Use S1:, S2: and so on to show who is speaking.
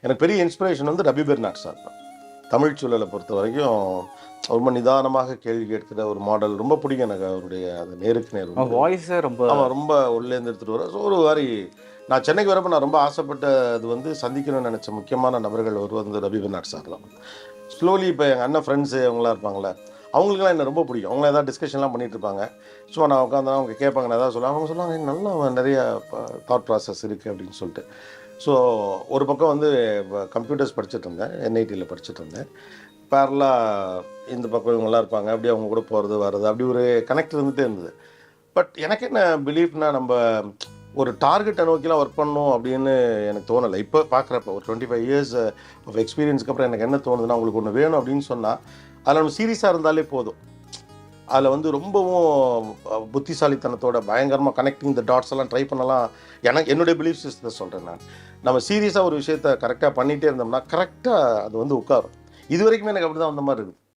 S1: எனக்கு பெரிய இன்ஸ்பிரேஷன் வந்து ரவி பெர்னாட் சார் தான். தமிழ் சூழலை பொறுத்த வரைக்கும் ரொம்ப நிதானமாக கேள்வி கேட்கிற ஒரு மாடல் ரொம்ப பிடிக்கும் எனக்கு. அவருடைய அந்த நேருக்கு நேர்
S2: வாய்ஸே ரொம்ப
S1: ஆமாம், ரொம்ப உள்ளேருந்து எடுத்துகிட்டு வர. ஸோ ஒரு மாதிரி நான் சென்னைக்கு வரப்போ நான் ரொம்ப ஆசைப்பட்டது வந்து சந்திக்கணும்னு நினச்ச முக்கியமான நபர்கள் ஒரு வந்து ரவி பெர்னாட் சார் தான். ஸ்லோலி இப்போ எங்கள் அண்ணன் ஃப்ரெண்ட்ஸு அவங்களாம் இருப்பாங்களே, அவங்களுக்குலாம் என்ன ரொம்ப பிடிக்கும். அவங்களாம் ஏதாவது டிஸ்கஷன்லாம் பண்ணிகிட்டு இருப்பாங்க. ஸோ நான் உட்காந்தா அவங்க கேட்பாங்க, நான் ஏதாவது சொல்லுவாங்க. அவங்க சொல்லுவாங்க நல்லா நிறைய தாட் ப்ராசஸ் இருக்குது அப்படின்னு சொல்லிட்டு. ஸோ ஒரு பக்கம் வந்து கம்ப்யூட்டர்ஸ் படிச்சுட்டு இருந்தேன், என்ஐடியில் படிச்சுட்டு இருந்தேன். பேரலாக இந்த பக்கம் இவங்கெல்லாம் இருப்பாங்க, அப்படியே அவங்க கூட போகிறது வர்றது, அப்படி ஒரு கனெக்ட் இருந்துகிட்டே இருந்தது. பட் எனக்கு என்ன பிலீஃப்னா, நம்ம ஒரு டார்கெட்டை நோக்கிலாம் ஒர்க் பண்ணணும் அப்படின்னு எனக்கு தோணலை. இப்போ பார்க்குறப்ப ஒரு 25 இயர்ஸ் ஆஃப் எக்ஸ்பீரியன்ஸ்க்கு அப்புறம் எனக்கு என்ன தோணுதுன்னா, உங்களுக்கு ஒன்று வேணும் அப்படின்னு சொன்னால் அதில் நம்ம சீரியஸாக இருந்தாலே போதும். அதில் வந்து ரொம்பவும் புத்திசாலித்தனத்தோட பயங்கரமாக கனெக்டிங் த டாட்ஸ் எல்லாம் ட்ரை பண்ணலாம். என்னுடைய பிலீஃப் சிஸ்டத்தை சொல்கிறேன் நான். நம்ம சீரியஸாக ஒரு விஷயத்தை கரெக்டாக பண்ணிகிட்டே இருந்தோம்னா கரெக்டாக அது வந்து உட்காரும். இது வரைக்குமே எனக்கு அப்படி தான் வந்த மாதிரி இருக்குது.